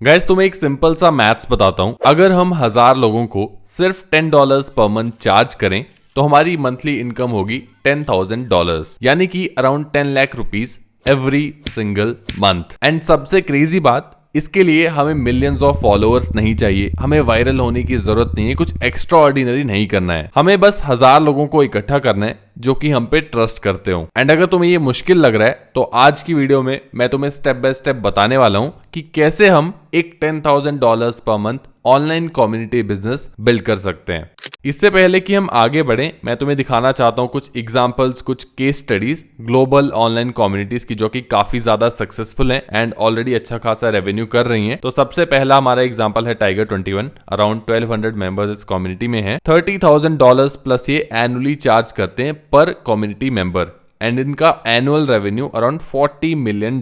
Guys तुम्हें एक simple सा मैथ्स बताता हूं। अगर हम 1000 लोगों को सिर्फ $10 पर मंथ चार्ज करें तो हमारी मंथली इनकम होगी $10,000, यानी कि around 10 lakh rupees every single month. And सबसे क्रेजी बात, इसके लिए हमें मिलियंस ऑफ फॉलोअर्स नहीं चाहिए, हमें वायरल होने की जरूरत नहीं है, कुछ एक्स्ट्रा ऑर्डिनरी नहीं करना है। हमें बस 1000 लोगों को इकट्ठा करना है जो कि हम पे ट्रस्ट करते हो। एंड अगर तुम्हें ये मुश्किल लग रहा है तो आज की वीडियो में मैं तुम्हें स्टेप बाय स्टेप बताने वाला हूं कि कैसे हम एक $10,000 per month online community business build कर सकते हैं। इससे पहले कि हम आगे बढ़ें, मैं तुम्हें दिखाना चाहता हूं कुछ एग्जांपल्स, कुछ case studies global online communities की जो कि काफी ज्यादा सक्सेसफुल हैं एंड ऑलरेडी अच्छा खासा रेवेन्यू कर रही हैं। तो सबसे पहला हमारा एग्जांपल है टाइगर 21। अराउंड 1200 मेंबर्स इस कम्युनिटी में है। $30,000 प्लस ये एनुअली चार्ज करते हैं पर कम्युनिटी मेंबर एंड इनका एनुअल रेवेन्यू अराउंड $40 मिलियन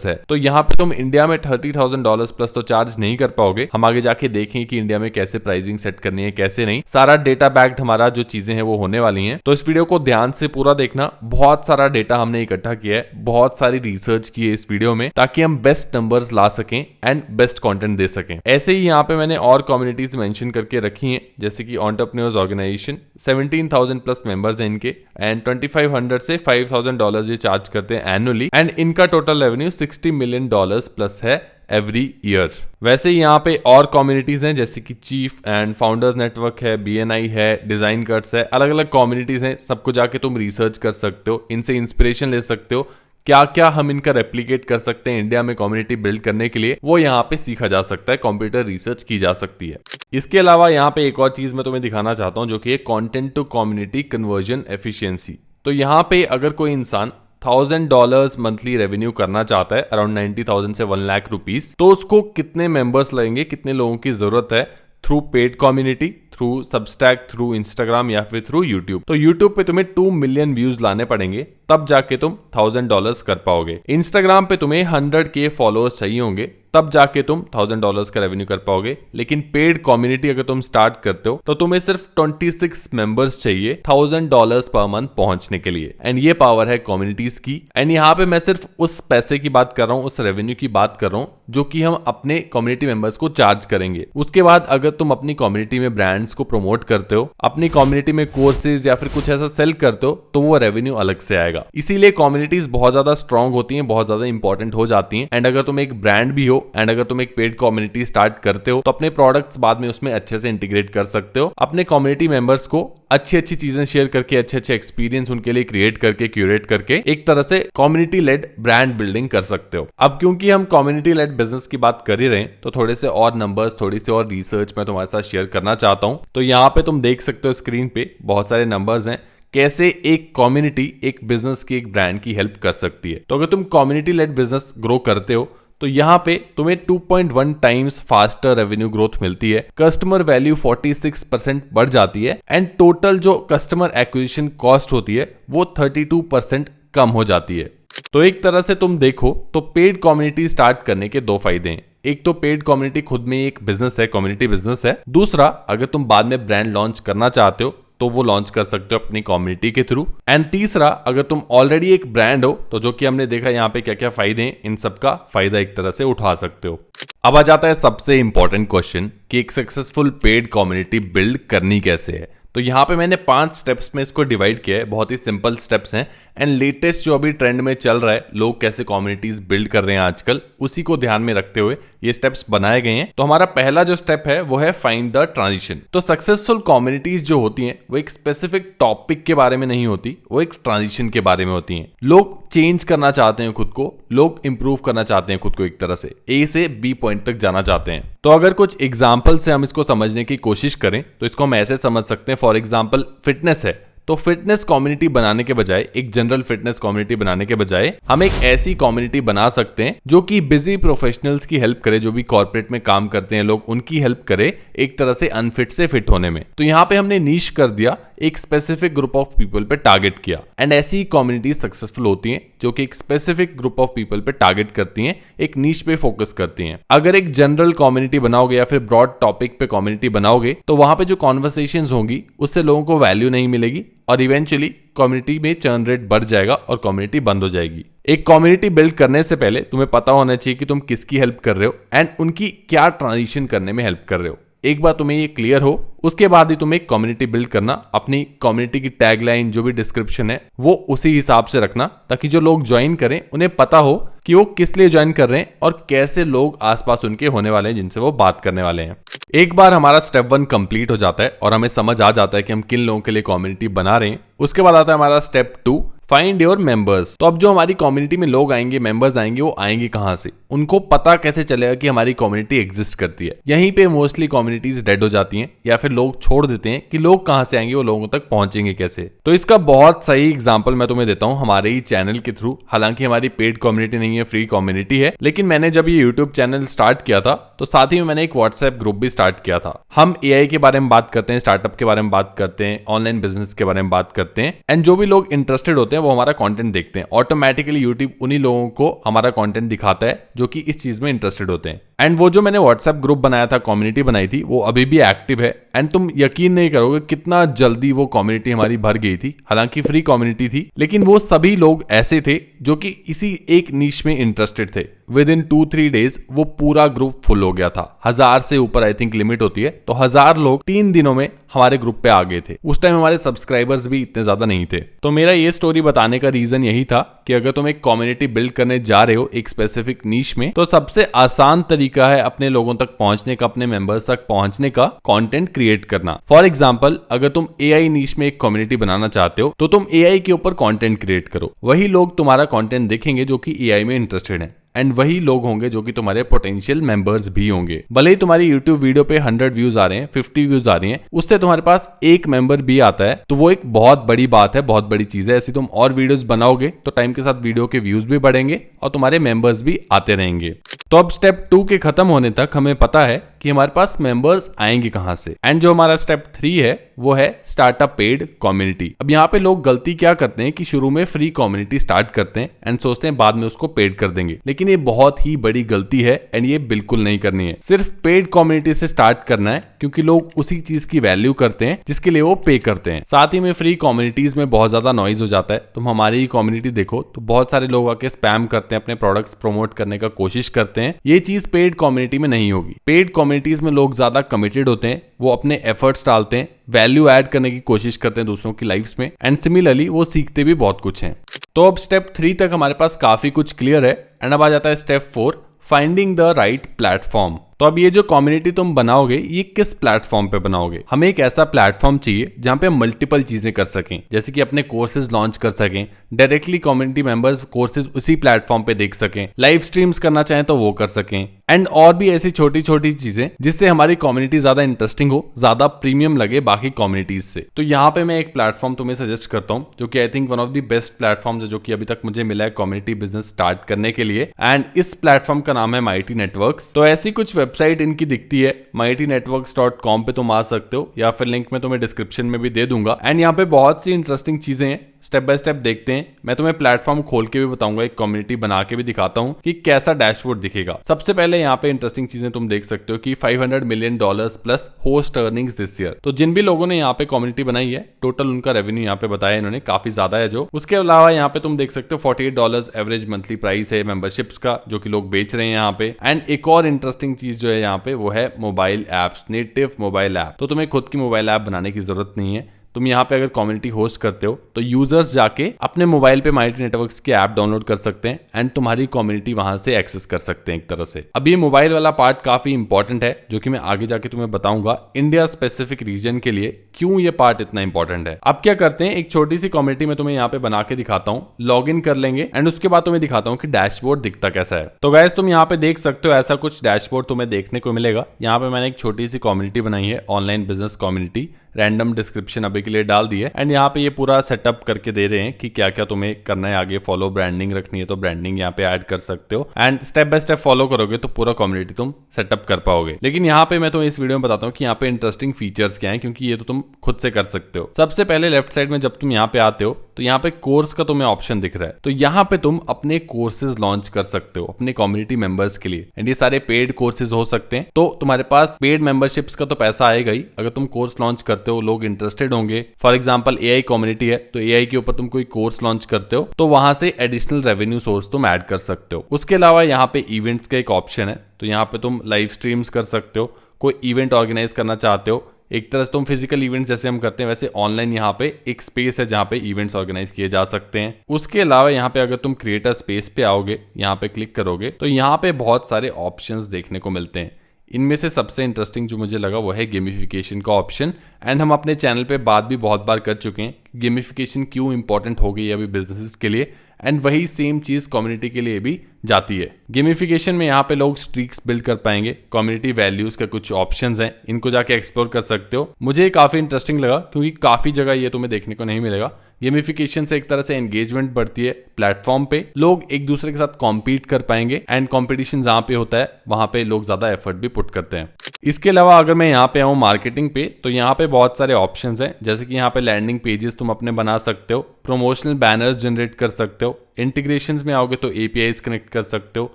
है। तो यहाँ पे तुम इंडिया में $30,000 प्लस तो चार्ज नहीं कर पाओगे। हम आगे जाके देखेंगे कि इंडिया में कैसे प्राइसिंग सेट करनी है, कैसे नहीं। सारा डेटा बैक्ड हमारा जो चीजें हैं वो होने वाली हैं। तो इस वीडियो को ध्यान से पूरा देखना। बहुत सारा डेटा हमने इकट्ठा किया है, बहुत सारी रिसर्च की है इस वीडियो में, ताकि हम बेस्ट नंबर्स ला सकें एंड बेस्ट कंटेंट दे सकें। ऐसे ही यहाँ पे मैंने और कम्युनिटीज मेंशन करके रखी हैं, जैसे कि एंटरप्रेन्योर्स ऑर्गेनाइजेशन 17,000 प्लस मेंबर्स हैं इनके एंड 2500 से $5,000 ये चार्ज करते हैं एनुअली एंड इनका टोटल रेवेन्यू $60 मिलियन प्लस है एवरी ईयर। वैसे यहाँ पे और कम्युनिटीज हैं जैसे कि चीफ एंड फाउंडर्स नेटवर्क है, BNI है, डिजाइन कट्स है, अलग अलग कम्युनिटीज हैं। सबको जाके तुम रिसर्च कर सकते हो, इनसे इंस्पिरेशन ले सकते हो। क्या क्या हम इनका रेप्लिकेट कर सकते हैं इंडिया में कम्युनिटी बिल्ड करने के लिए, वो यहाँ पे सीखा जा सकता है, कंप्यूटर रिसर्च की जा सकती है। इसके अलावा यहाँ पे एक और चीज मैं तुम्हें दिखाना चाहता हूँ जो कि content to community conversion efficiency. तो यहाँ पे अगर कोई इंसान $1,000 मंथली रेवेन्यू करना चाहता है, अराउंड 90,000 से 1 लाख रुपीस, तो उसको कितने मेंबर्स लगेंगे, कितने लोगों की जरूरत है through paid community, through Substack, through Instagram या फिर थ्रू यूट्यूब। तो यूट्यूब पे तुम्हें 2 मिलियन व्यूज लाने पड़ेंगे, तब जाके तुम $1,000 कर पाओगे। इंस्टाग्राम पे तुम्हें 100K फॉलोअर्स चाहिए होंगे, तब जाके तुम $1,000 का रेवेन्यू कर पाओगे। लेकिन पेड कम्युनिटी अगर तुम स्टार्ट करते हो तो तुम्हें सिर्फ 26 मेंबर्स चाहिए $1,000 पर मंथ पहुंचने के लिए। एंड ये पावर है कम्युनिटीज की। एंड यहाँ पे मैं सिर्फ उस पैसे की बात कर रहा हूँ, उस रेवेन्यू की बात कर रहा हूँ जो कि हम अपने कम्युनिटी मेंबर्स को चार्ज करेंगे। उसके बाद अगर तुम अपनी कम्युनिटी में ब्रांड्स को प्रमोट करते हो, अपनी कम्युनिटी में कोर्सेज या फिर कुछ ऐसा सेल करते हो, तो वो रेवेन्यू अलग से आएगा। इसीलिए कम्युनिटीज बहुत ज्यादा स्ट्रांग होती हैं, बहुत ज्यादा इंपॉर्टेंट हो जाती हैं। एंड अगर तुम एक ब्रांड भी हो एंड अगर तुम एक पेड कम्युनिटी स्टार्ट करते हो तो अपने प्रोडक्ट्स बाद में उसमें अच्छे से इंटीग्रेट कर सकते हो। अपने कम्युनिटी मेंबर्स को अच्छी अच्छी चीजें शेयर करके, अच्छे अच्छे एक्सपीरियंस उनके लिए क्रिएट करके, क्यूरेट करके एक तरह से कम्युनिटी लेड ब्रांड बिल्डिंग कर सकते हो। अब क्योंकि हम कम्युनिटी लेड बिजनेस की बात कर ही रहे हैं तो थोड़े से और नंबर्स, थोड़ी सी और रिसर्च मैं तुम्हारे साथ शेयर करना चाहता हूं। तो यहाँ पे तुम देख सकते हो स्क्रीन पे बहुत सारे नंबर्स हैं, कैसे एक कम्युनिटी एक बिजनेस की, एक ब्रांड की हेल्प कर सकती है। तो अगर तुम कम्युनिटी लेड बिजनेस ग्रो करते हो तो यहाँ पे तुम्हें 2.1 टाइम्स फास्टर रेवेन्यू ग्रोथ मिलती है, कस्टमर वैल्यू 46% बढ़ जाती है एंड टोटल जो कस्टमर एक्विजिशन कॉस्ट होती है वो 32% कम हो जाती है। तो एक तरह से तुम देखो तो पेड कम्युनिटी स्टार्ट करने के दो फायदे हैं। एक तो पेड कम्युनिटी खुद में एक बिजनेस है, कम्युनिटी बिजनेस है। दूसरा, अगर तुम बाद में ब्रांड लॉन्च करना चाहते हो तो वो लॉन्च कर सकते हो अपनी कम्युनिटी के थ्रू। एंड तीसरा, अगर तुम ऑलरेडी एक ब्रांड हो तो जो कि हमने देखा यहाँ पे क्या क्या फायदे हैं, इन सब का फायदा एक तरह से उठा सकते हो। अब आ जाता है सबसे इंपॉर्टेंट क्वेश्चन कि एक सक्सेसफुल पेड कम्युनिटी बिल्ड करनी कैसे है। तो यहाँ पे मैंने 5 स्टेप्स में इसको डिवाइड किया है, बहुत ही सिंपल स्टेप्स हैं एंड लेटेस्ट जो अभी ट्रेंड में चल रहा है, लोग कैसे कम्युनिटीज बिल्ड कर रहे हैं आजकल, उसी को ध्यान में रखते हुए ये स्टेप्स बनाए गए हैं। तो हमारा पहला जो स्टेप है वो है फाइंड द ट्रांजिशन। तो सक्सेसफुल कम्युनिटीज जो होती हैं वो एक स्पेसिफिक टॉपिक के बारे में नहीं होती, वो एक ट्रांजिशन के बारे में होती हैं। लोग चेंज करना चाहते हैं खुद को, लोग इंप्रूव करना चाहते हैं खुद को, एक तरह से A से B पॉइंट तक जाना चाहते हैं। तो अगर कुछ एग्जाम्पल से हम इसको समझने की कोशिश करें तो इसको हम ऐसे समझ सकते हैं। फॉर एग्जाम्पल फिटनेस है, तो फिटनेस कम्युनिटी बनाने के बजाय, एक जनरल फिटनेस कम्युनिटी बनाने के बजाय हम एक ऐसी कम्युनिटी बना सकते हैं जो कि बिजी प्रोफेशनल्स की हेल्प करे, जो भी कॉर्पोरेट में काम करते हैं लोग, उनकी हेल्प करे एक तरह से अनफिट से फिट होने में। तो यहाँ पे हमने नीश कर दिया, एक स्पेसिफिक ग्रुप ऑफ पीपल पे टारगेट किया एंड ऐसी कम्युनिटीज सक्सेसफुल होती हैं जो कि एक स्पेसिफिक ग्रुप ऑफ पीपल पे टारगेट करती हैं, एक नीश पे फोकस करती हैं। अगर एक जनरल कम्युनिटी बनाओगे या फिर ब्रॉड टॉपिक पे कम्युनिटी बनाओगे तो वहां पे जो कॉन्वर्सेशंस होंगी उससे लोगों को वैल्यू नहीं मिलेगी और इवेंचुअली कम्युनिटी में चर्न रेट बढ़ जाएगा और कम्युनिटी बंद हो जाएगी। एक कम्युनिटी बिल्ड करने से पहले तुम्हें पता होना चाहिए कि तुम किसकी हेल्प कर रहे हो एंड उनकी क्या ट्रांजिशन करने में हेल्प कर रहे हो। एक बार तुम्हें ये क्लियर हो, उसके बाद ही तुम्हें एक कम्युनिटी बिल्ड करना, अपनी कम्युनिटी की टैगलाइन जो भी डिस्क्रिप्शन है वो उसी हिसाब से रखना, ताकि जो लोग ज्वाइन करें उन्हें पता हो कि वो किस लिए ज्वाइन कर रहे हैं और कैसे लोग आसपास उनके होने वाले हैं जिनसे वो बात करने वाले हैं। एक बार हमारा स्टेप 1 कंप्लीट हो जाता है और हमें समझ आ जाता है कि हम किन लोगों के लिए कम्युनिटी बना रहे हैं, उसके बाद आता है हमारा स्टेप 2, फाइंड योर मेंबर्स। तो अब जो हमारी कम्युनिटी में लोग आएंगे, मेंबर्स आएंगे, वो आएंगे कहां से, उनको पता कैसे चलेगा कि हमारी कम्युनिटी एग्जिस्ट करती है। यहीं पे मोस्टली कम्युनिटीज डेड हो जाती हैं या फिर लोग छोड़ देते हैं कि लोग कहां से आएंगे, वो लोगों तक पहुंचेंगे कैसे। तो इसका बहुत सही एग्जांपल मैं तुम्हें देता हूं हमारे ही चैनल के थ्रू। हालांकि हमारी पेड कम्युनिटी नहीं है, फ्री कम्युनिटी है, लेकिन मैंने जब ये यूट्यूब चैनल स्टार्ट किया था तो साथ ही में मैंने एक व्हाट्सएप ग्रुप भी स्टार्ट किया था। हम एआई के बारे में बात करते हैं, स्टार्टअप के बारे में बात करते हैं, ऑनलाइन बिजनेस के बारे में बात करते हैं एंड जो भी लोग इंटरेस्टेड होते हैं वो हमारा कंटेंट देखते हैं। ऑटोमेटिकली यूट्यूब उन्हीं लोगों को हमारा कंटेंट दिखाता है जो कि इस चीज में इंटरेस्टेड होते हैं। एंड वो जो मैंने व्हाट्सएप ग्रुप बनाया था, कम्युनिटी बनाई थी, वो अभी भी एक्टिव है एंड तुम यकीन नहीं करोगे कितना जल्दी वो कम्युनिटी हमारी भर गई थी। हालांकि फ्री कम्युनिटी थी, लेकिन वो सभी लोग ऐसे थे जो कि इसी एक नीश में इंटरेस्टेड थे। विद इन 2-3 डेज वो पूरा ग्रुप फुल हो गया था। 1000 से ऊपर आई थिंक लिमिट होती है, तो 1000 लोग 3 दिनों में हमारे ग्रुप पे आ गए थे। उस टाइम हमारे सब्सक्राइबर्स भी इतने ज्यादा नहीं थे। तो मेरा ये स्टोरी बताने का रीजन यही था कि अगर तुम एक कम्युनिटी बिल्ड करने जा रहे हो एक स्पेसिफिक नीश में, तो सबसे आसान तरीका है अपने लोगों तक पहुंचने का, अपने मेंबर्स तक पहुंचने का, कंटेंट क्रिएट करना। फॉर एग्जांपल, अगर तुम एआई नीश में एक कम्युनिटी बनाना चाहते हो तो तुम एआई के ऊपर कंटेंट क्रिएट करो। वही लोग तुम्हारा कंटेंट देखेंगे जो कि एआई में इंटरेस्टेड है एंड वही लोग होंगे जो कि तुम्हारे पोटेंशियल मेंबर्स भी होंगे। भले ही तुम्हारी YouTube वीडियो पे 100 व्यूज आ रहे हैं, 50 व्यूज आ रही हैं, उससे तुम्हारे पास एक मेंबर भी आता है तो वो एक बहुत बड़ी बात है, बहुत बड़ी चीज है। ऐसी तुम और वीडियोस बनाओगे तो टाइम के साथ वीडियो के व्यूज भी बढ़ेंगे और तुम्हारे मेंबर्स भी आते रहेंगे। तो अब स्टेप 2 के खत्म होने तक हमें पता है कि हमारे पास मेंबर्स आएंगे कहां से। एंड जो हमारा स्टेप 3 है वो है स्टार्ट अ पेड कम्युनिटी। अब यहाँ पे लोग गलती क्या करते हैं कि शुरू में फ्री कम्युनिटी स्टार्ट करते हैं एंड सोचते हैं बाद में उसको पेड कर देंगे, लेकिन ये बहुत ही बड़ी गलती है एंड ये बिल्कुल नहीं करनी है। सिर्फ पेड कम्युनिटी से स्टार्ट करना है, क्योंकि लोग उसी चीज की वैल्यू करते हैं जिसके लिए वो पे करते हैं। साथ ही में फ्री कम्युनिटीज में बहुत ज्यादा नॉइज हो जाता है। तुम हमारी ही कम्युनिटी देखो तो बहुत सारे लोग आके स्पैम करते हैं, अपने प्रोडक्ट्स प्रमोट करने का कोशिश करते हैं। ये चीज पेड कम्युनिटी में नहीं होगी। पेड कम्युनिटीज में लोग ज्यादा कमिटेड होते हैं, वो अपने एफर्ट्स डालते हैं, वैल्यू ऐड करने की कोशिश करते हैं दूसरों की लाइफ्स में एंड सिमिलरली वो सीखते भी बहुत कुछ हैं। तो अब स्टेप 3 तक हमारे पास काफी कुछ क्लियर है एंड अब आ जाता है step 4, finding the right platform. तो अब ये जो कम्युनिटी तुम बनाओगे ये किस प्लेटफॉर्म पे बनाओगे? हमें एक ऐसा प्लेटफॉर्म चाहिए जहां पे हम मल्टीपल चीजें कर सकें, जैसे कि अपने कोर्सेज लॉन्च कर सकें, डायरेक्टली कम्युनिटी मेंबर्स कोर्सेज उसी प्लेटफॉर्म पे देख सकें, लाइव स्ट्रीम्स करना चाहें तो वो कर सकें एंड और भी ऐसी छोटी छोटी चीजें जिससे हमारी कम्युनिटी ज्यादा इंटरेस्टिंग हो, ज्यादा प्रीमियम लगे बाकी कम्युनिटीज से। तो यहाँ पे मैं एक प्लेटफॉर्म तुम्हें सजेस्ट करता हूँ जो कि I think one of the best platform जो कि अभी तक मुझे मिला है कम्युनिटी बिजनेस स्टार्ट करने के लिए, एंड इस प्लेटफॉर्म का नाम है माइटी नेटवर्क्स। तो ऐसी कुछ वेबसाइट इनकी दिखती है, mitynetworks.com पे तुम आ सकते हो या फिर लिंक मैं तुम्हें डिस्क्रिप्शन में भी दे दूंगा। एंड यहाँ पे बहुत सी इंटरेस्टिंग चीजें हैं, स्टेप बाय स्टेप देखते हैं। मैं तुम्हें प्लेटफॉर्म खोल के भी बताऊंगा, एक कम्युनिटी बना के भी दिखाता हूं कि कैसा डैशबोर्ड दिखेगा। सबसे पहले यहाँ पे इंटरेस्टिंग चीजें तुम देख सकते हो कि $500 million plus host earnings this year. तो जिन भी लोगों ने यहाँ पे कम्युनिटी बनाई है, टोटल उनका रेवेन्यू यहाँ पे बताया इन्होंने, काफी ज्यादा है जो। उसके अलावा यहाँ पे तुम देख सकते हो $48 एवरेज मंथली प्राइस है मेंबरशिप्स का जो कि लोग बेच रहे हैं यहाँ पे। एंड एक और इंटरेस्टिंग चीज जो है यहाँ पे वो है mobile apps, native mobile app. तो तुम्हें खुद की मोबाइल ऐप बनाने की जरूरत नहीं है। तुम यहाँ पे अगर कम्युनिटी होस्ट करते हो तो यूजर्स जाके अपने मोबाइल पे माइटी नेटवर्क्स की ऐप डाउनलोड कर सकते हैं एंड तुम्हारी कम्युनिटी वहां से एक्सेस कर सकते हैं एक तरह से। अब ये मोबाइल वाला पार्ट काफी इंपॉर्टेंट है जो कि मैं आगे जाके तुम्हें बताऊंगा इंडिया स्पेसिफिक रीजन के लिए क्यों ये पार्ट इतना इंपॉर्टेंट है। अब क्या करते हैं, एक छोटी सी कम्युनिटी में तुम्हें यहाँ पे बना के दिखाता हूँ, लॉग इन कर लेंगे एंड उसके बाद तुम्हें दिखाता हूँ कि डैशबोर्ड दिखता कैसा है। तो गाइस तुम यहाँ पे देख सकते हो ऐसा कुछ डैशबोर्ड तुम्हें देखने को मिलेगा। यहाँ पे मैंने एक छोटी सी कम्युनिटी बनाई है, online business community, random description अभी के लिए डाल दी है एंड यहाँ पे ये पूरा सेटअप करके दे रहे हैं कि क्या क्या तुम्हें करना है आगे। फॉलो ब्रांडिंग रखनी है तो ब्रांडिंग यहाँ पे ऐड कर सकते हो and step by step follow करोगे तो पूरा कम्युनिटी तुम सेटअप कर पाओगे। लेकिन यहाँ पे मैं तुम्हें इस वीडियो में बताता हूँ कि यहाँ पे इंटरेस्टिंग फीचर्स क्या है, क्योंकि ये तो तुम खुद से कर सकते हो। सबसे पहले लेफ्ट साइड में जब तुम यहाँ पे आते हो तो यहाँ पे कोर्स का तुम्हें ऑप्शन दिख रहा है, तो यहाँ पे तुम अपने कोर्सेज लॉन्च कर सकते हो अपने कम्युनिटी मेंबर्स के लिए एंड ये सारे पेड कोर्सेज हो सकते हैं। तो तुम्हारे पास पेड मेंबरशिप्स का तो पैसा आएगा ही, अगर तुम कोर्स लॉन्च करते करते हो, लोग इंटरेस्टेड होंगे। फॉर एग्जांपल एआई कम्युनिटी है तो एआई के ऊपर तुम कोई कोर्स लॉन्च करते हो तो वहां से एडिशनल रेवेन्यू सोर्स तुम ऐड कर सकते हो। उसके अलावा यहाँ पे इवेंट्स का एक ऑप्शन है, तो यहाँ पे तुम लाइव स्ट्रीम्स कर सकते हो। कोई इवेंट ऑर्गेनाइज करना चाहते हो, एक तरह से तुम फिजिकल इवेंट्स जैसे हम करते हैं वैसे ऑनलाइन यहाँ पे एक स्पेस है जहाँ पे इवेंट्स ऑर्गेनाइज किए जा सकते हैं। उसके अलावा यहाँ पे अगर तुम क्रिएटर स्पेस पे आओगे, यहाँ पे क्लिक करोगे तो यहाँ पे बहुत सारे ऑप्शंस देखने को मिलते हैं। इनमें से सबसे इंटरेस्टिंग जो मुझे लगा वो है गेमिफिकेशन का ऑप्शन। एंड हम अपने चैनल पे बात भी बहुत बार कर चुके हैं गेमिफिकेशन क्यों इंपॉर्टेंट हो गई है अभी बिजनेसेस के लिए, एंड वही सेम चीज कम्युनिटी के लिए भी जाती है। गेमिफिकेशन में यहाँ पे लोग स्ट्रीक्स बिल्ड कर पाएंगे, कम्युनिटी वैल्यूज का कुछ ऑप्शंस हैं, इनको जाके एक्सप्लोर कर सकते हो। मुझे काफी इंटरेस्टिंग लगा क्योंकि काफी जगह ये तुम्हें देखने को नहीं मिलेगा। गेमिफिकेशन से एक तरह से एंगेजमेंट बढ़ती है प्लेटफॉर्म पे, लोग एक दूसरे के साथ कॉम्पीट कर पाएंगे एंड कॉम्पिटिशन जहाँ पे होता है वहां पे लोग ज्यादा एफर्ट भी पुट करते हैं। इसके अलावा अगर मैं यहाँ पे आऊँ मार्केटिंग पे तो यहाँ पे बहुत सारे ऑप्शंस हैं, जैसे कि यहाँ पे लैंडिंग पेजेस तुम अपने बना सकते हो, प्रमोशनल बैनर्स जनरेट कर सकते हो, इंटीग्रेशंस में आओगे तो एपीआईज कनेक्ट कर सकते हो,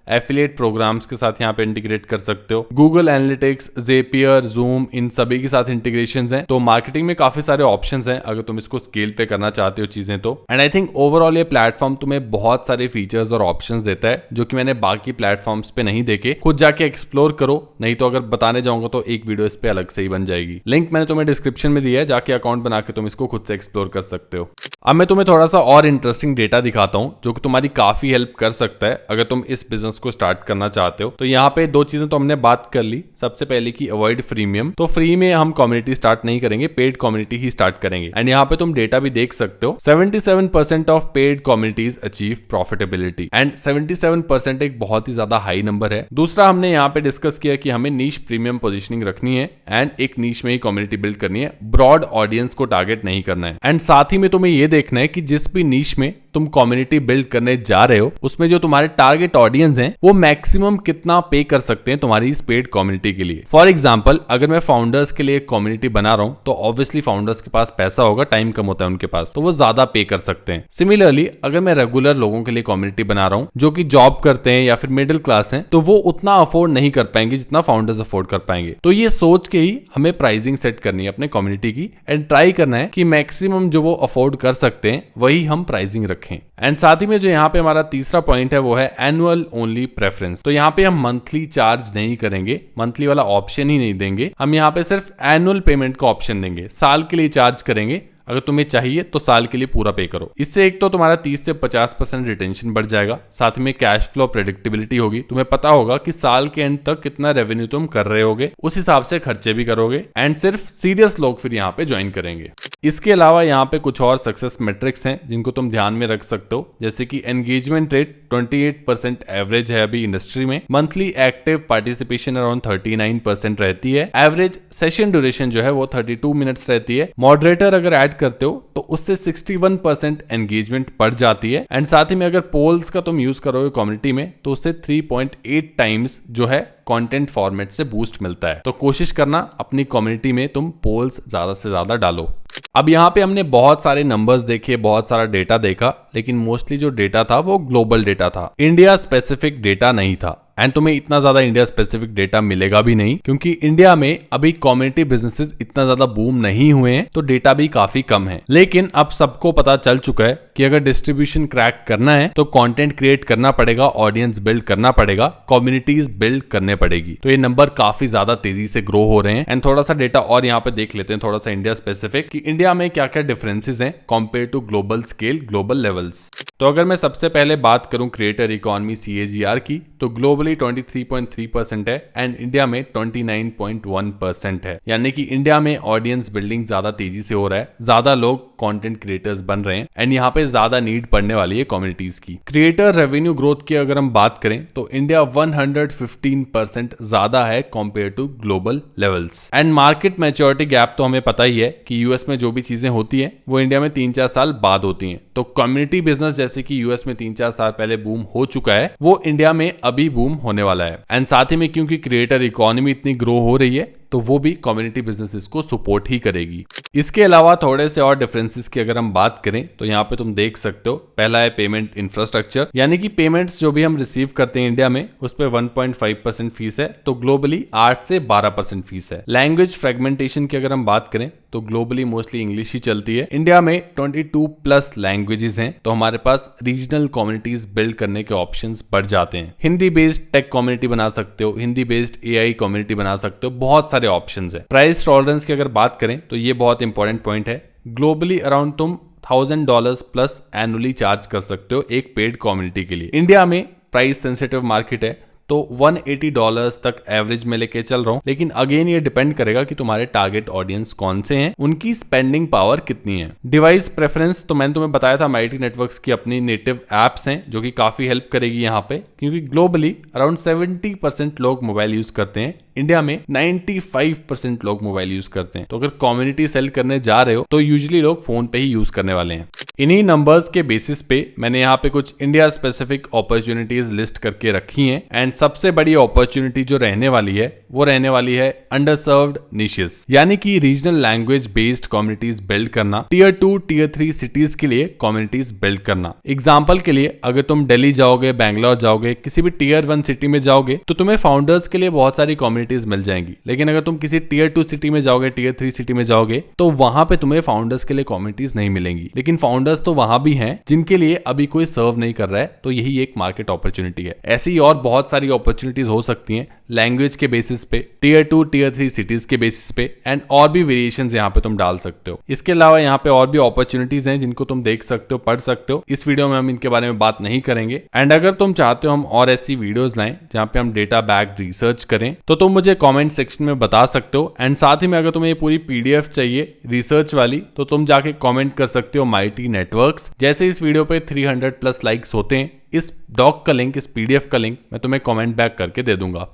एफिलिएट प्रोग्राम्स के साथ यहाँ पे इंटीग्रेट कर सकते हो, गूगल एनालिटिक्स, ज़ेपियर, जूम, इन सभी के साथ इंटीग्रेशंस हैं। तो मार्केटिंग में काफी सारे ऑप्शंस हैं अगर तुम इसको स्केल पे करना चाहते हो चीजें तो। एंड आई थिंक ओवरऑल ये प्लेटफॉर्म तुम्हें बहुत सारे फीचर्स और ऑप्शंस देता है जो कि मैंने बाकी प्लेटफॉर्म्स पे नहीं देखे। खुद जाके एक्सप्लोर करो, नहीं तो अगर बताने जाऊंगा तो एक वीडियो इस पे अलग से ही बन जाएगी। लिंक मैंने तुम्हें डिस्क्रिप्शन में दिया है, जाके अकाउंट बना के तुम इसको खुद से एक्सप्लोर कर सकते हो। अब मैं तुम्हें थोड़ा सा और इंटरेस्टिंग डेटा दिखाता हूँ जो कि तुम्हारी काफी हेल्प कर सकता है अगर तुम इस बिजनेस को स्टार्ट करना चाहते हो। तो यहाँ पे दो चीजें तो हमने बात कर ली। सबसे पहले की अवॉइड फ्रीमियम, तो फ्री में हम कम्युनिटी स्टार्ट नहीं करेंगे, पेड कम्युनिटी ही स्टार्ट करेंगे। एंड यहाँ पे तुम डेटा भी देख सकते हो, 77% of paid communities achieve profitability and 77% एक बहुत ही ज्यादा हाई नंबर है। दूसरा हमने यहाँ पे डिस्कस किया कि हमें नीश प्रीमियम पोजिशनिंग रखनी है एंड एक नीश में ही कम्युनिटी बिल्ड करनी है, ब्रॉड ऑडियंस को टारगेट नहीं करना है। एंड साथ ही में तुम्हें ये देखना है कि जिस भी नीश में तुम कम्युनिटी बिल्ड करने जा रहे हो उसमें जो तुम्हारे टारगेट ऑडियंस हैं वो मैक्सिमम कितना पे कर सकते हैं तुम्हारी इस पेड कम्युनिटी के लिए। फॉर एग्जांपल अगर मैं फाउंडर्स के लिए एक कम्युनिटी बना रहा हूं तो ऑब्वियसली फाउंडर्स के पास पैसा होगा, टाइम कम होता है उनके पास, तो वो ज्यादा पे कर सकते हैं। सिमिलरली अगर मैं रेगुलर लोगों के लिए कम्युनिटी बना रहा हूं जो कि जॉब करते हैं या फिर मिडिल क्लास हैं, तो वो उतना अफोर्ड नहीं कर पाएंगे जितना फाउंडर्स अफोर्ड कर पाएंगे। तो ये सोच के ही हमें प्राइसिंग सेट करनी है अपने कम्युनिटी की एंड ट्राई करना है कि मैक्सिमम जो वो अफोर्ड कर सकते हैं वही हम प्राइसिंग रखें। एंड साथ ही में जो यहाँ पे हमारा तीसरा पॉइंट है वो है एनुअल ओनली प्रेफरेंस। तो यहाँ पे हम मंथली चार्ज नहीं करेंगे, मंथली वाला ऑप्शन ही नहीं देंगे, हम यहाँ पे सिर्फ एनुअल पेमेंट का ऑप्शन देंगे। साल के लिए चार्ज करेंगे, अगर तुम्हें चाहिए तो साल के लिए पूरा पे करो। इससे एक तो तुम्हारा 30 से 50% रिटेंशन बढ़ जाएगा, साथ में कैश फ्लो प्रेडिक्टेबिलिटी होगी, तुम्हें पता होगा कि साल के एंड तक कितना रेवेन्यू तुम कर रहे होगे, उस हिसाब से खर्चे भी करोगे एंड सिर्फ सीरियस लोग फिर यहाँ पे ज्वाइन करेंगे। इसके अलावा यहाँ पे कुछ और सक्सेस मेट्रिक्स हैं जिनको तुम ध्यान में रख सकते हो, जैसे कि एंगेजमेंट रेट 28% एवरेज है अभी इंडस्ट्री में, मंथली एक्टिव पार्टिसिपेशन अराउंड 39% रहती है, एवरेज सेशन ड्यूरेशन जो है वो 32 मिनट्स रहती है, मॉडरेटर अगर ऐड करते हो तो उससे 61% एंगेजमेंट बढ़ जाती है एंड साथ ही में अगर पोल्स का तुम यूज करोगे कम्युनिटी में तो उससे 3.8 टाइम्स जो है कंटेंट फॉर्मेट से बूस्ट मिलता है। तो कोशिश करना अपनी कम्युनिटी में तुम पोल्स ज्यादा से ज्यादा डालो। अब यहाँ पे हमने बहुत सारे नंबर्स देखे, बहुत सारा डेटा देखा, लेकिन मोस्टली जो डेटा था वो ग्लोबल डेटा था, इंडिया स्पेसिफिक डेटा नहीं था। एंड तुम्हें इतना ज्यादा इंडिया स्पेसिफिक डेटा मिलेगा भी नहीं क्योंकि इंडिया में अभी कम्युनिटी बिजनेसेस इतना ज्यादा बूम नहीं हुए हैं, तो डेटा भी काफी कम है। लेकिन अब सबको पता चल चुका है कि अगर डिस्ट्रीब्यूशन क्रैक करना है तो कंटेंट क्रिएट करना पड़ेगा, ऑडियंस बिल्ड करना पड़ेगा, कम्युनिटीज बिल्ड करने पड़ेगी। तो ये नंबर काफी ज्यादा तेजी से ग्रो हो रहे हैं। एंड थोड़ा सा डेटा और यहाँ पे देख लेते हैं, थोड़ा सा इंडिया स्पेसिफिक, कि इंडिया में क्या क्या डिफरेंसेस हैं compare to global scale, global levels. तो अगर मैं सबसे पहले बात करूं क्रिएटर इकोनॉमी CAGR की, तो ग्लोबली 23.3% है एंड इंडिया में 29.1% है। यानी कि इंडिया में ऑडियंस बिल्डिंग ज्यादा तेजी से हो रहा है, ज्यादा लोग कंटेंट क्रिएटर्स बन रहे हैं एंड यहाँ पे ज्यादा नीड पड़ने वाली है कम्युनिटीज की। क्रिएटर रेवेन्यू ग्रोथ की अगर हम बात करें तो इंडिया 115% ज्यादा है compare to global levels. And market maturity gap तो हमें पता ही है कि यूएस में जो भी चीजें होती है वो इंडिया में 3-4 साल बाद होती हैं। तो कम्युनिटी बिजनेस जैसे कि यूएस में 3-4 साल पहले बूम हो चुका है, वो इंडिया में अभी बूम होने वाला है। एंड साथ ही में क्योंकि क्रिएटर इकोनॉमी इतनी ग्रो हो रही है तो वो भी कम्युनिटी बिजनेसेस को सपोर्ट ही करेगी। इसके अलावा थोड़े से और डिफरेंसेस की अगर हम बात करें तो यहाँ पे तुम देख सकते हो, पहला है पेमेंट इंफ्रास्ट्रक्चर, यानी कि पेमेंट्स जो भी हम रिसीव करते हैं इंडिया में उस पे 1.5% फीस है, तो ग्लोबली 8 से 12% फीस है। लैंग्वेज फ्रेगमेंटेशन की अगर हम बात करें तो ग्लोबली मोस्टली इंग्लिश ही चलती है। इंडिया में 22 प्लस लैंग्वेजेस हैं, तो हमारे पास रीजनल कम्युनिटीज बिल्ड करने के ऑप्शंस बढ़ जाते हैं। हिंदी बेस्ड टेक कम्युनिटी बना सकते हो, हिंदी बेस्ड एआई कम्युनिटी बना सकते हो, बहुत सारे ऑप्शंस हैं। प्राइस टॉलरेंस की अगर बात करें तो ये बहुत इंपॉर्टेंट पॉइंट है। ग्लोबली अराउंड तुम $1000 प्लस एनुअली चार्ज कर सकते हो एक पेड कम्युनिटी के लिए। इंडिया में प्राइस सेंसिटिव मार्केट है, तो $180 तक एवरेज में लेके चल रहा हूं, लेकिन अगेन ये डिपेंड करेगा कि तुम्हारे टारगेट ऑडियंस कौन से हैं, उनकी स्पेंडिंग पावर कितनी है। डिवाइस प्रेफरेंस तो मैंने तुम्हें बताया था, MIT नेटवर्क्स की अपनी नेटिव एप्स हैं जो कि काफी हेल्प करेगी यहाँ पे, क्योंकि ग्लोबली अराउंड 70% लोग मोबाइल यूज करते हैं। इंडिया में 95% लोग मोबाइल यूज करते हैं। तो अगर कम्युनिटी सेल करने जा रहे हो तो यूजुअली लोग फोन पे ही यूज करने वाले हैं। इन्हीं नंबर्स के बेसिस पे मैंने यहाँ पे कुछ इंडिया स्पेसिफिक अपॉर्चुनिटीज लिस्ट करके रखी हैं, एंड सबसे बड़ी अपॉर्चुनिटी जो रहने वाली है वो रहने वाली है अंडरसर्व्ड निशेस, यानी कि regional language based communities build करना, टियर 2 टियर 3 सिटीज के लिए कम्युनिटीज बिल्ड करना। एग्जाम्पल के लिए अगर तुम दिल्ली जाओगे, बैंगलोर जाओगे, किसी भी टियर 1 सिटी में जाओगे तो तुम्हें फाउंडर्स के लिए बहुत सारी कम्युनिटीज मिल जाएंगी। लेकिन अगर तुम किसी टियर 2 सिटी में जाओगे, टियर 3 सिटी में जाओगे तो वहां पे तुम्हें फाउंडर्स के लिए कम्युनिटीज नहीं मिलेंगी। लेकिन फाउंडर्स तो वहां भी हैं जिनके लिए अभी कोई सर्व नहीं कर रहा है, तो यही एक मार्केट अपॉर्चुनिटी है। ऐसी ही और बहुत सारी अपॉर्चुनिटीज हो सकती हैं लैंग्वेज के बेसिस पे, टियर 2 टियर 3 सिटीज के बेसिस पे, एंड और भी वेरिएशंस यहाँ पे तुम डाल सकते हो। इसके अलावा यहाँ पे और भी अपॉर्चुनिटीज हैं जिनको तुम देख सकते हो, पढ़ सकते हो। इस वीडियो में हम इनके बारे में बात नहीं करेंगे। एंड अगर तुम चाहते हो हम और ऐसी वीडियोस लाएं जहाँ पे हम डेटा बैक्ड रिसर्च करें, तो तुम मुझे कमेंट सेक्शन में बता सकते हो। एंड साथ ही में अगर तुम्हें ये पूरी PDF चाहिए रिसर्च वाली, तो तुम जाके कमेंट कर सकते हो MIT नेटवर्क्स। जैसे इस वीडियो पे 300 प्लस लाइक्स होते हैं, इस डॉक का लिंक, इस PDF का लिंक मैं तुम्हें कमेंट बैक करके दे दूंगा।